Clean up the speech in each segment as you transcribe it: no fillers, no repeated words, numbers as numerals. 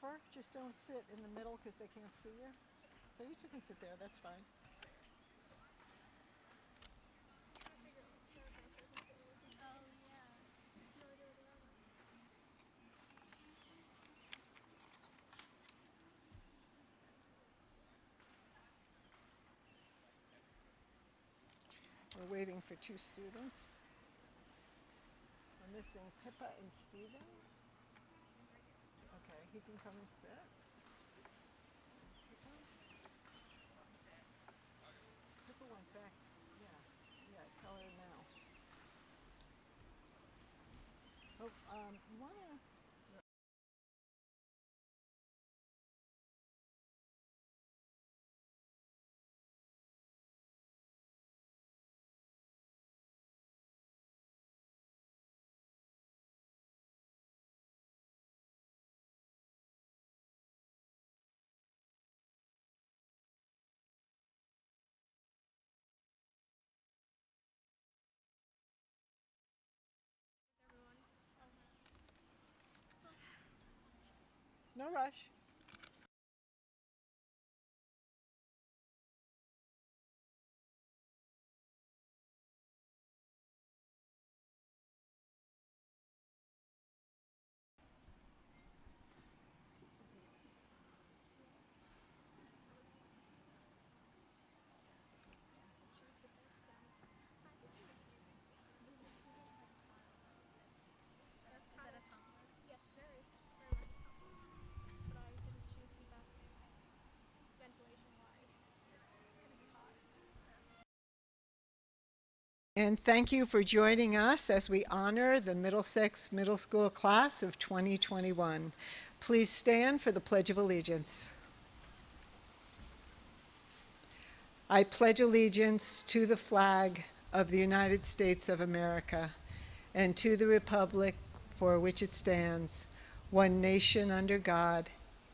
wherever. Just don't sit in the middle because they can't see you. So you two can sit there, that's fine. We're waiting for two students. We're missing Pippa and Steven. Okay, he can come and sit. Pippa went back. Yeah, tell her now. Oh, you wanna? No rush. Yes, very, very much a compliment. But I didn't choose the best ventilation-wise. It's gonna be hot. And thank you for joining us as we honor the Middlesex Middle School class of 2021. Please stand for the Pledge of Allegiance. I pledge allegiance to the flag of the United States of America and to the republic for which it stands, one nation under God,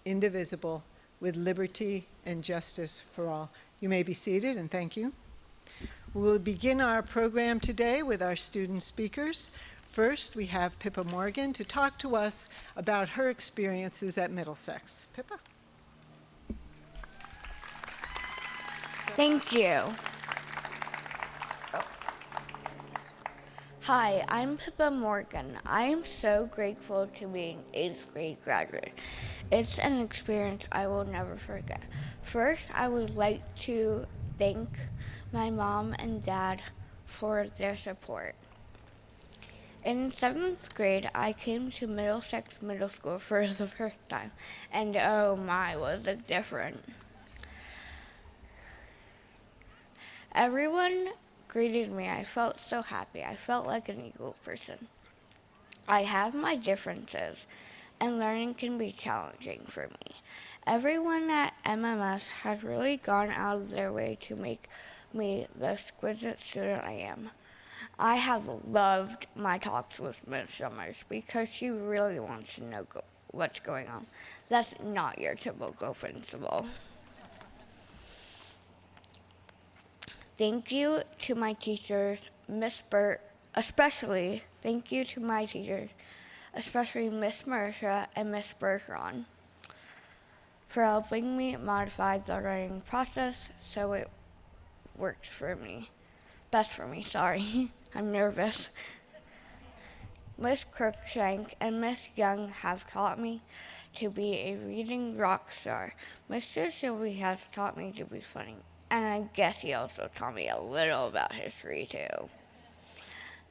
indivisible, with liberty and justice for all. You may be seated, and thank you. We'll begin our program today with our student speakers. First, we have Pippa Morgan to talk to us about her experiences at Middlesex. Pippa? Thank you. Hi, I'm Pippa Morgan. I am so grateful to be an 8th grade graduate. It's an experience I will never forget. First, I would like to thank my mom and dad for their support. In 7th grade, I came to Middlesex Middle School for the first time, and oh my, was it different. Everyone greeted me. I felt so happy. I felt like an equal person. I have my differences, and learning can be challenging for me. Everyone at MMS has really gone out of their way to make me the exquisite student I am. I have loved my talks with Ms. Summers because she really wants to know what's going on. That's not your typical principal. Thank you to my teachers, Miss Burt, especially thank you to my teachers, especially Miss Marisha and Miss Bergeron, for helping me modify the writing process so it worked for me. Best for me, sorry. I'm nervous. Miss Crookshank and Miss Young have taught me to be a reading rock star. Mr. Sylvie has taught me to be funny. And I guess he also taught me a little about history, too.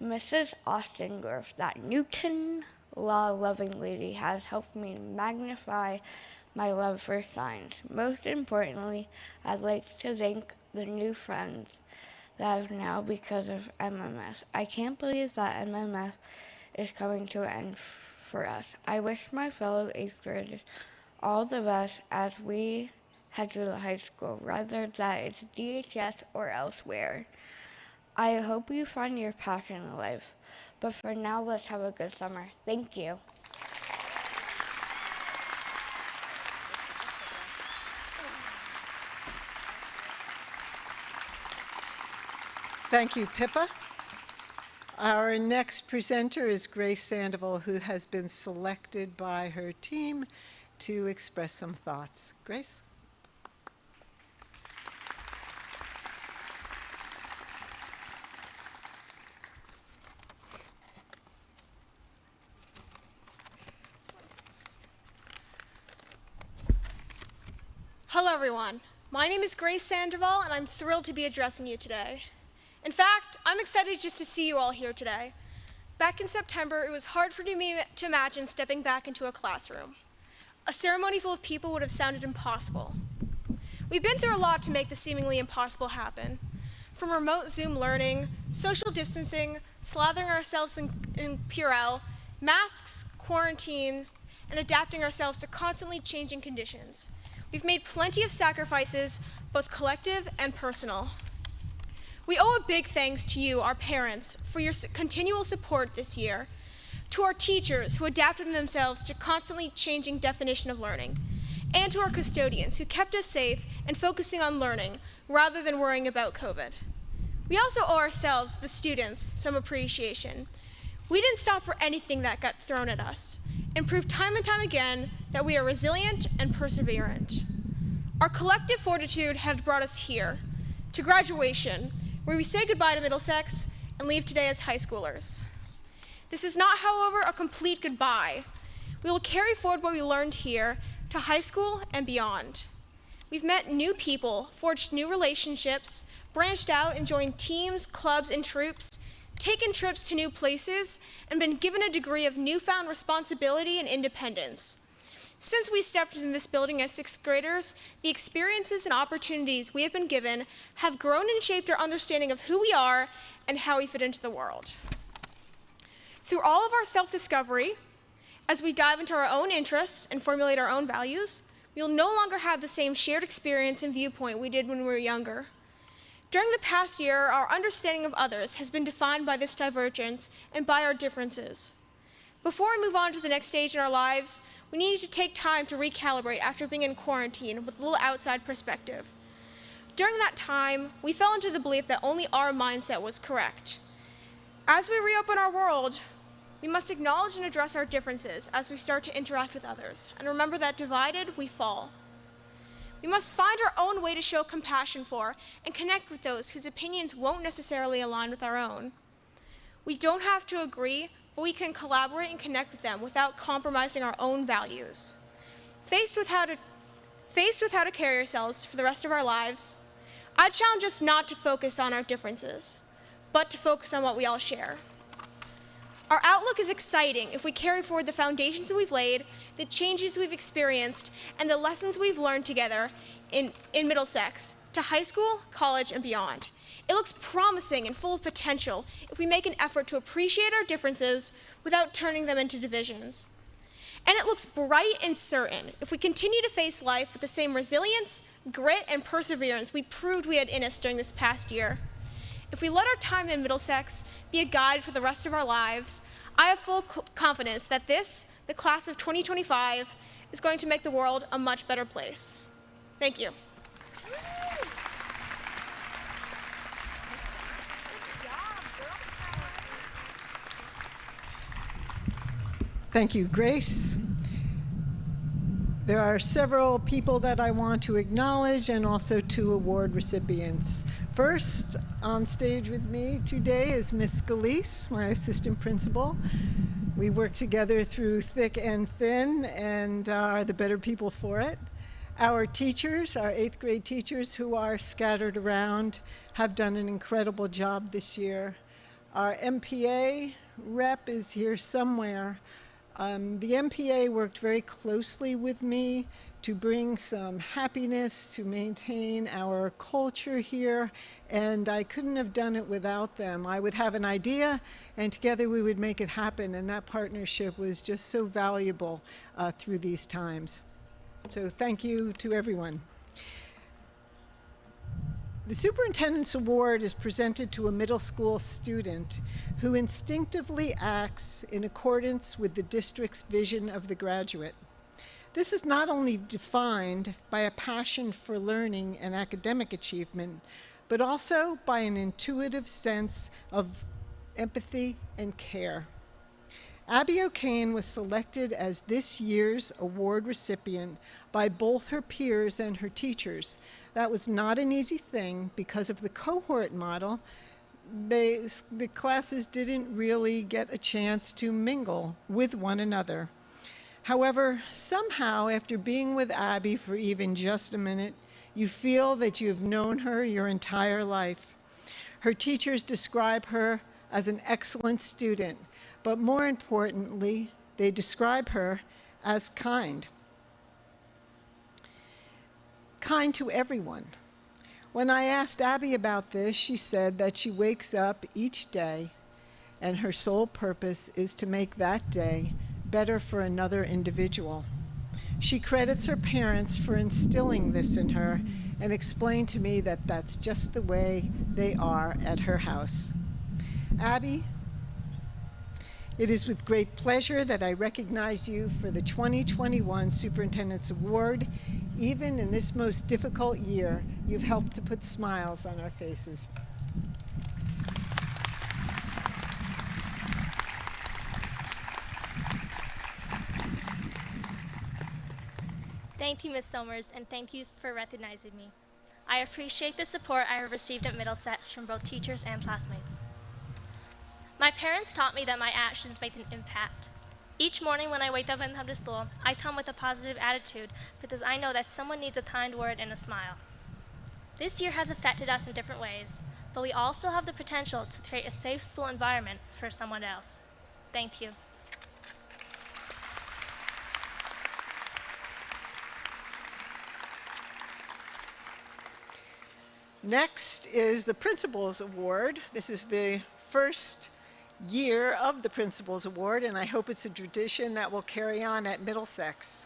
Mrs. Ostendorf, that Newton law-loving lady, has helped me magnify my love for science. Most importantly, I'd like to thank the new friends that I have now because of MMS. I can't believe that MMS is coming to an end for us. I wish my fellow 8th graders all the best as we head to the high school, rather that it's DHS or elsewhere. I hope you find your passion in life. But for now, let's have a good summer. Thank you. Thank you, Pippa. Our next presenter is Grace Sandoval, who has been selected by her team to express some thoughts. Grace? Hello, everyone. My name is Grace Sandoval, and I'm thrilled to be addressing you today. In fact, I'm excited just to see you all here today. Back in September, it was hard for me to imagine stepping back into a classroom. A ceremony full of people would have sounded impossible. We've been through a lot to make the seemingly impossible happen. From remote Zoom learning, social distancing, slathering ourselves in Purell, masks, quarantine, and adapting ourselves to constantly changing conditions. We've made plenty of sacrifices, both collective and personal. We owe a big thanks to you, our parents, for your continual support this year, to our teachers who adapted themselves to constantly changing definition of learning, and to our custodians who kept us safe and focusing on learning rather than worrying about COVID. We also owe ourselves, the students, some appreciation. We didn't stop for anything that got thrown at us, and proved time and time again that we are resilient and perseverant. Our collective fortitude has brought us here, to graduation, where we say goodbye to Middlesex and leave today as high schoolers. This is not, however, a complete goodbye. We will carry forward what we learned here to high school and beyond. We've met new people, forged new relationships, branched out and joined teams, clubs, and troops, taken trips to new places, and been given a degree of newfound responsibility and independence. Since we stepped in this building as sixth graders, the experiences and opportunities we have been given have grown and shaped our understanding of who we are and how we fit into the world. Through all of our self-discovery, as we dive into our own interests and formulate our own values, we will no longer have the same shared experience and viewpoint we did when we were younger. During the past year, our understanding of others has been defined by this divergence and by our differences. Before we move on to the next stage in our lives, we need to take time to recalibrate after being in quarantine with a little outside perspective. During that time, we fell into the belief that only our mindset was correct. As we reopen our world, we must acknowledge and address our differences as we start to interact with others, and remember that divided, we fall. We must find our own way to show compassion for and connect with those whose opinions won't necessarily align with our own. We don't have to agree, but we can collaborate and connect with them without compromising our own values. Faced with how to carry ourselves for the rest of our lives, I challenge us not to focus on our differences, but to focus on what we all share. Our outlook is exciting if we carry forward the foundations that we've laid, the changes we've experienced, and the lessons we've learned together in Middlesex to high school, college, and beyond. It looks promising and full of potential if we make an effort to appreciate our differences without turning them into divisions. And it looks bright and certain if we continue to face life with the same resilience, grit, and perseverance we proved we had in us during this past year. If we let our time in Middlesex be a guide for the rest of our lives, I have full confidence that the class of 2025, is going to make the world a much better place. Thank you. Thank you, Grace. There are several people that I want to acknowledge and also two award recipients. First, on stage with me today is Miss Scalise, my assistant principal. We work together through thick and thin and are the better people for it. Our teachers, our 8th grade teachers who are scattered around, have done an incredible job this year. Our MPA rep is here somewhere. The MPA worked very closely with me to bring some happiness, to maintain our culture here, and I couldn't have done it without them. I would have an idea, and together we would make it happen, and that partnership was just so valuable through these times. So thank you to everyone. The Superintendent's Award is presented to a middle school student who instinctively acts in accordance with the district's vision of the graduate. This is not only defined by a passion for learning and academic achievement, but also by an intuitive sense of empathy and care. Abby O'Kane was selected as this year's award recipient by both her peers and her teachers. That was not an easy thing because of the cohort model. The classes didn't really get a chance to mingle with one another. However, somehow, after being with Abby for even just a minute, you feel that you've known her your entire life. Her teachers describe her as an excellent student, but more importantly, they describe her as kind. Kind to everyone. When I asked Abby about this, she said that she wakes up each day and her sole purpose is to make that day better for another individual. She credits her parents for instilling this in her and explained to me that that's just the way they are at her house. Abby, it is with great pleasure that I recognize you for the 2021 Superintendent's Award. Even in this most difficult year, you've helped to put smiles on our faces. Thank you, Ms. Somers, and thank you for recognizing me. I appreciate the support I have received at Middlesex from both teachers and classmates. My parents taught me that my actions make an impact. Each morning when I wake up and come to school, I come with a positive attitude because I know that someone needs a kind word and a smile. This year has affected us in different ways, but we also have the potential to create a safe school environment for someone else. Thank you. Next is the Principal's Award. This is the first year of the Principal's Award, and I hope it's a tradition that will carry on at Middlesex.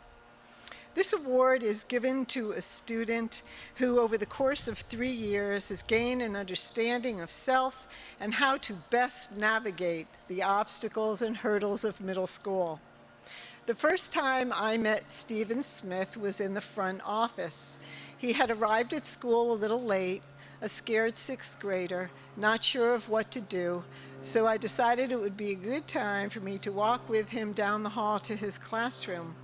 This award is given to a student who, over the course of 3 years, has gained an understanding of self and how to best navigate the obstacles and hurdles of middle school. The first time I met Stephen Smith was in the front office. He had arrived at school a little late, a scared 6th grader, not sure of what to do, so I decided it would be a good time for me to walk with him down the hall to his classroom.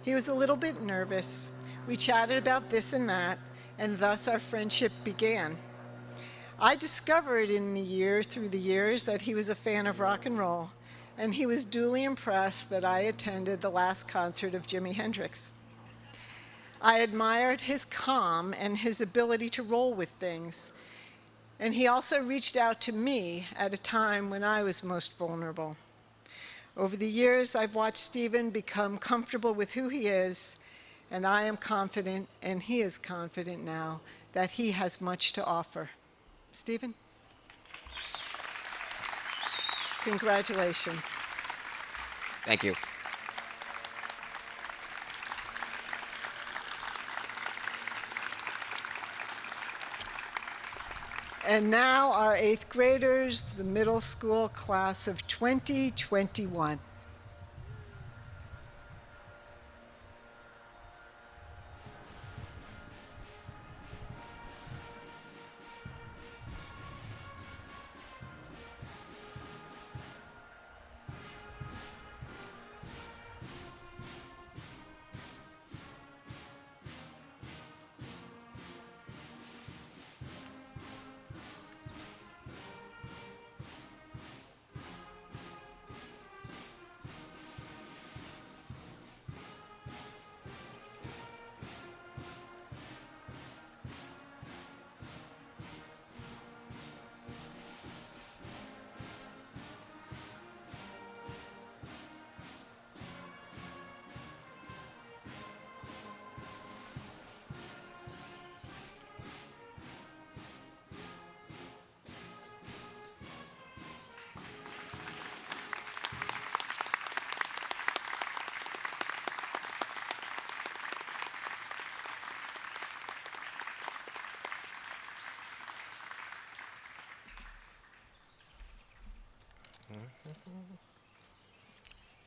He was a little bit nervous. We chatted about this and that, and thus our friendship began. I discovered through the years that he was a fan of rock and roll, and he was duly impressed that I attended the last concert of Jimi Hendrix. I admired his calm and his ability to roll with things. And he also reached out to me at a time when I was most vulnerable. Over the years, I've watched Stephen become comfortable with who he is, and I am confident, and he is confident now, that he has much to offer. Stephen? Congratulations. Thank you. And now our 8th graders, the middle school class of 2021.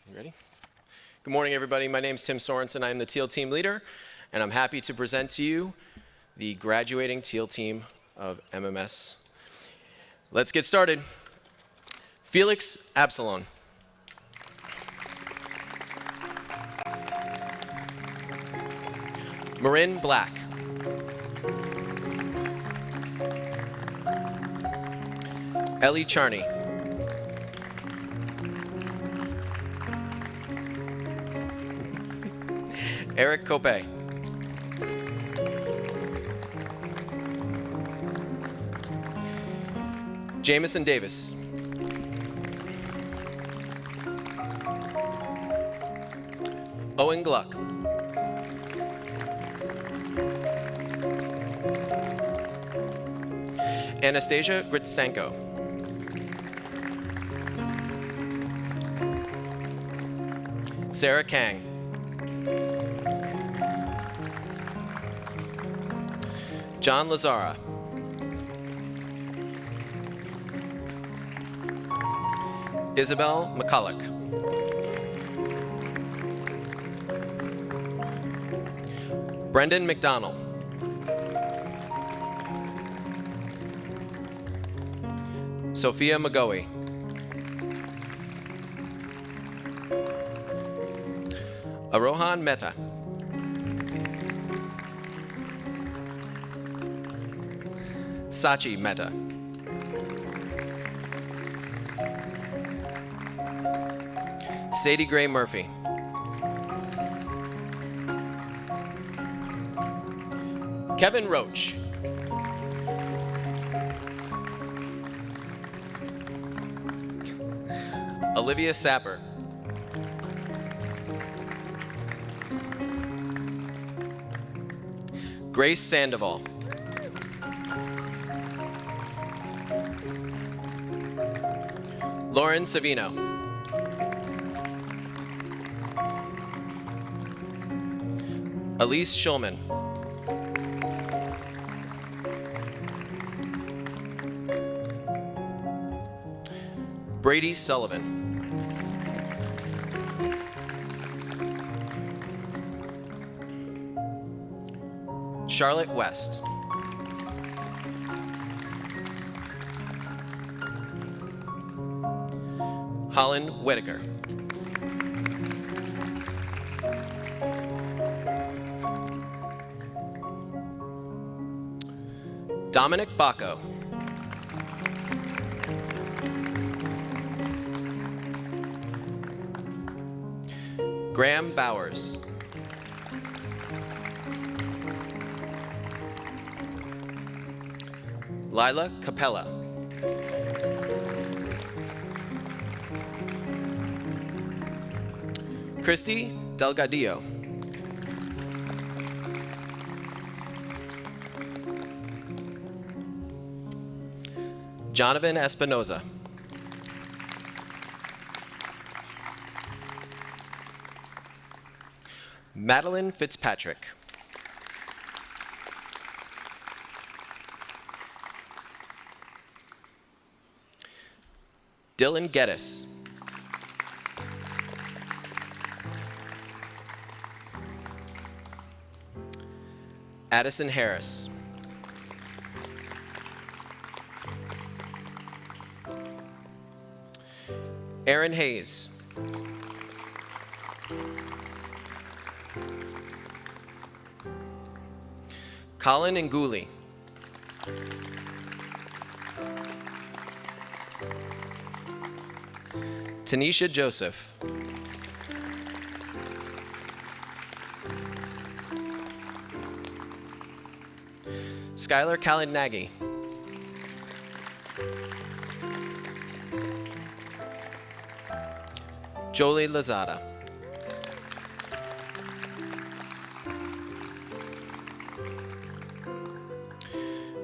You ready? Good morning, everybody. My name is Tim Sorensen. I'm the Teal team leader, and I'm happy to present to you the graduating Teal team of MMS. Let's get started. Felix Absalon. Marin Black. Ellie Charney. Eric Cope. Jamison Davis. Owen Gluck. Anastasia Gritstanko. Sarah Kang. John Lazara. Isabel McCulloch. Brendan McDonald. Sophia McGoey. Arohan Mehta. Sachi Mehta. Sadie Gray Murphy. Kevin Roach. Olivia Sapper. Grace Sandoval. Lauren Savino. Elise Schulman. Brady Sullivan. Charlotte West. Holland Whitaker. Dominic Bacco. Graham Bowers. Lila Capella. Christy Delgadillo. Jonathan Espinoza. Madeline Fitzpatrick. Dylan Geddes. Addison Harris. Aaron Hayes. Colin Nguli. Tanisha Joseph. Skylar Kalinagi. Jolie Lazada.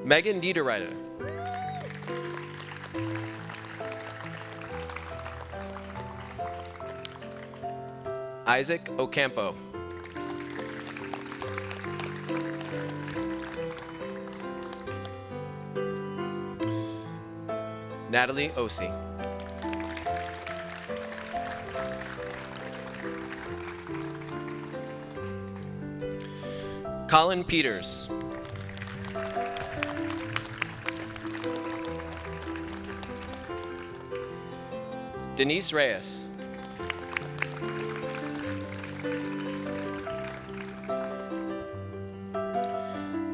Megan Niederreiter. Isaac Ocampo. Natalie Osi. Colin Peters. Denise Reyes.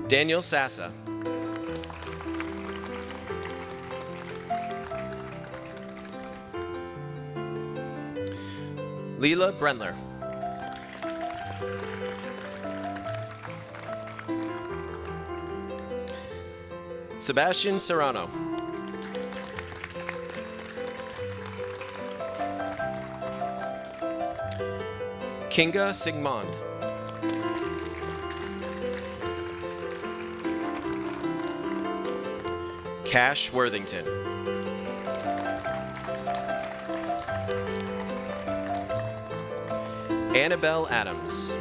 Daniel Sassa. Leela Brendler. Sebastian Serrano. Kinga Sigmund. Cash Worthington. Annabelle Adams.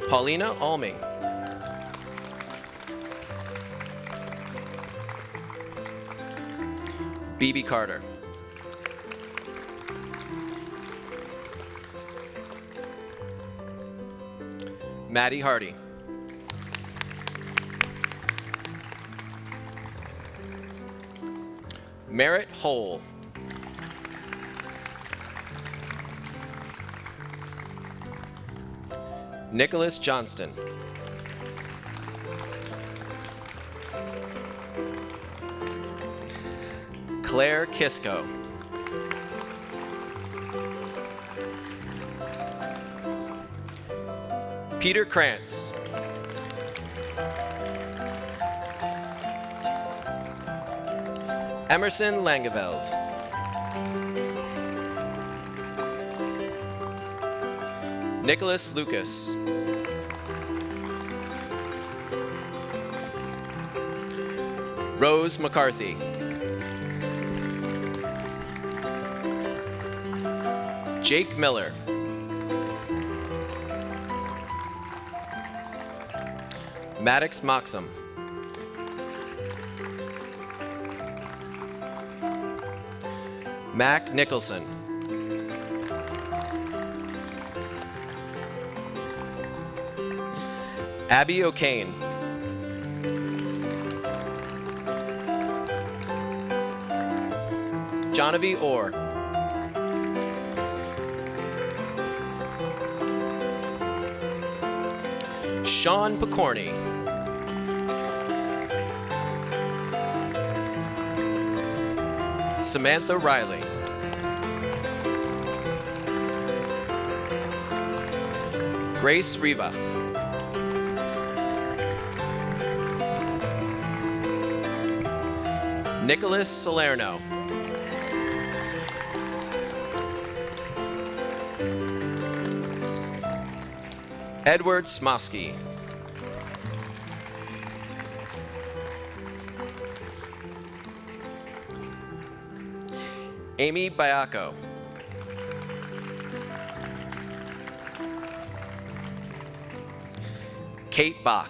Paulina Alming. Bibi Carter. Maddie Hardy. Merritt Hole. Nicholas Johnston. Claire Kisco. Peter Krantz. Emerson Langeveld. Nicholas Lucas. Rose McCarthy. Jake Miller. Maddox Moxham. Mac Nicholson. Abby O'Kane. Jonavi Orr. Sean Picorni. Samantha Riley. Grace Riva. Nicholas Salerno. Edward Smosky. Amy Bayako. Kate Bach.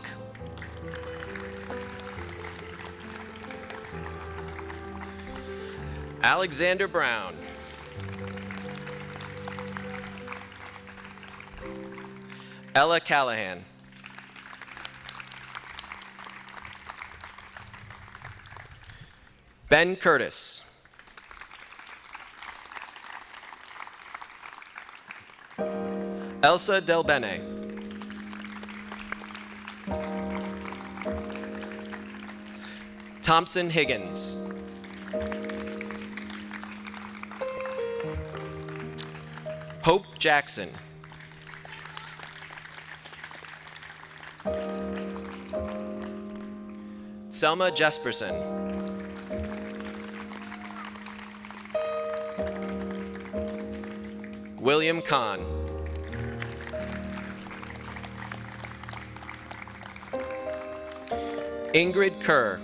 Alexander Brown. Ella Callahan. Ben Curtis. Elsa Del Bene. Thompson Higgins. Hope Jackson. Selma Jesperson. William Kahn. Ingrid Kerr.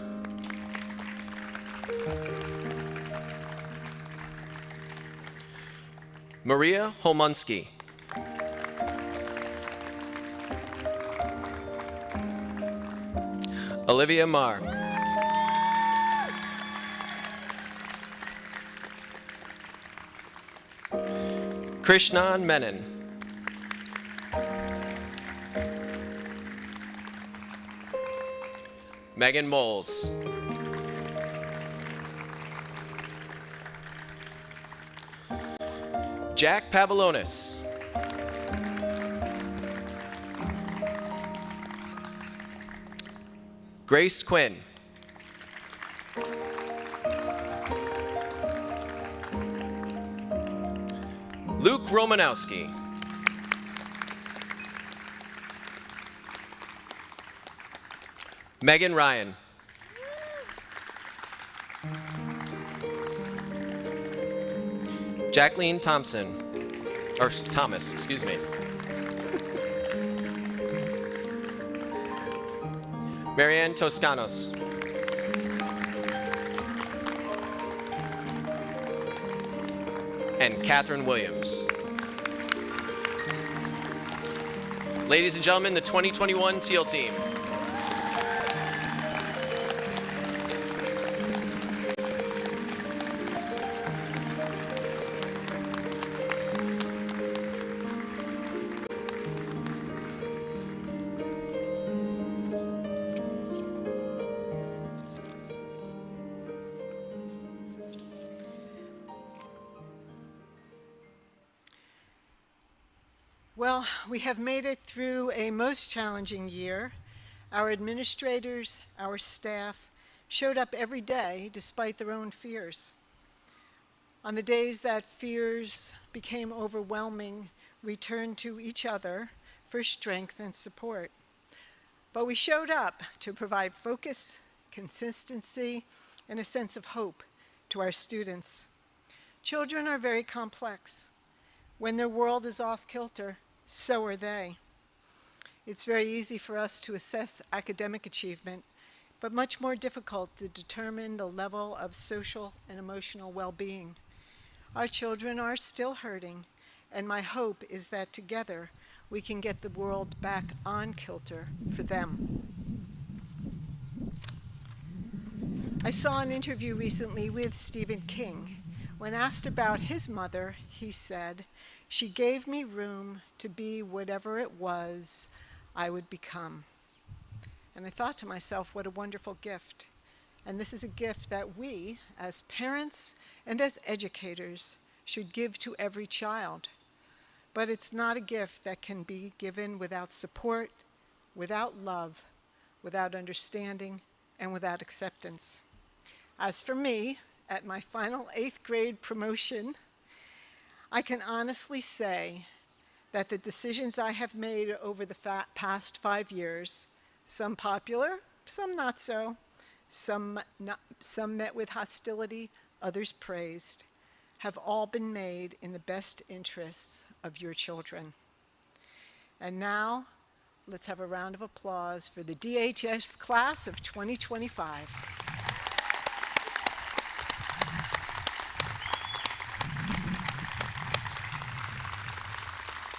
Maria Holmunsky. Olivia Marr. Krishnan Menon. Megan Moles. Jack Pavlonis. Grace Quinn. Luke Romanowski. Megan Ryan. Jacqueline Thompson, or Thomas, excuse me. Marianne Toscanos. And Catherine Williams. Ladies and gentlemen, the 2021 Teal team. Well, we have made it through a most challenging year. Our administrators, our staff, showed up every day despite their own fears. On the days that fears became overwhelming, we turned to each other for strength and support. But we showed up to provide focus, consistency, and a sense of hope to our students. Children are very complex. When their world is off kilter, so are they. It's very easy for us to assess academic achievement, but much more difficult to determine the level of social and emotional well-being. Our children are still hurting, and my hope is that together we can get the world back on kilter for them. I saw an interview recently with Stephen King. When asked about his mother, he said, "She gave me room to be whatever it was I would become." And I thought to myself, what a wonderful gift. And this is a gift that we, as parents and as educators, should give to every child. But it's not a gift that can be given without support, without love, without understanding, and without acceptance. As for me, at my final 8th grade promotion, I can honestly say that the decisions I have made over the past 5 years, some popular, some not so, some met with hostility, others praised, have all been made in the best interests of your children. And now, let's have a round of applause for the DHS class of 2025.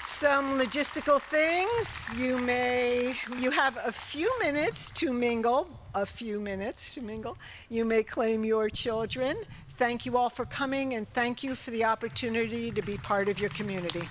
Some logistical things. You have a few minutes to mingle, You may claim your children. Thank you all for coming, and thank you for the opportunity to be part of your community.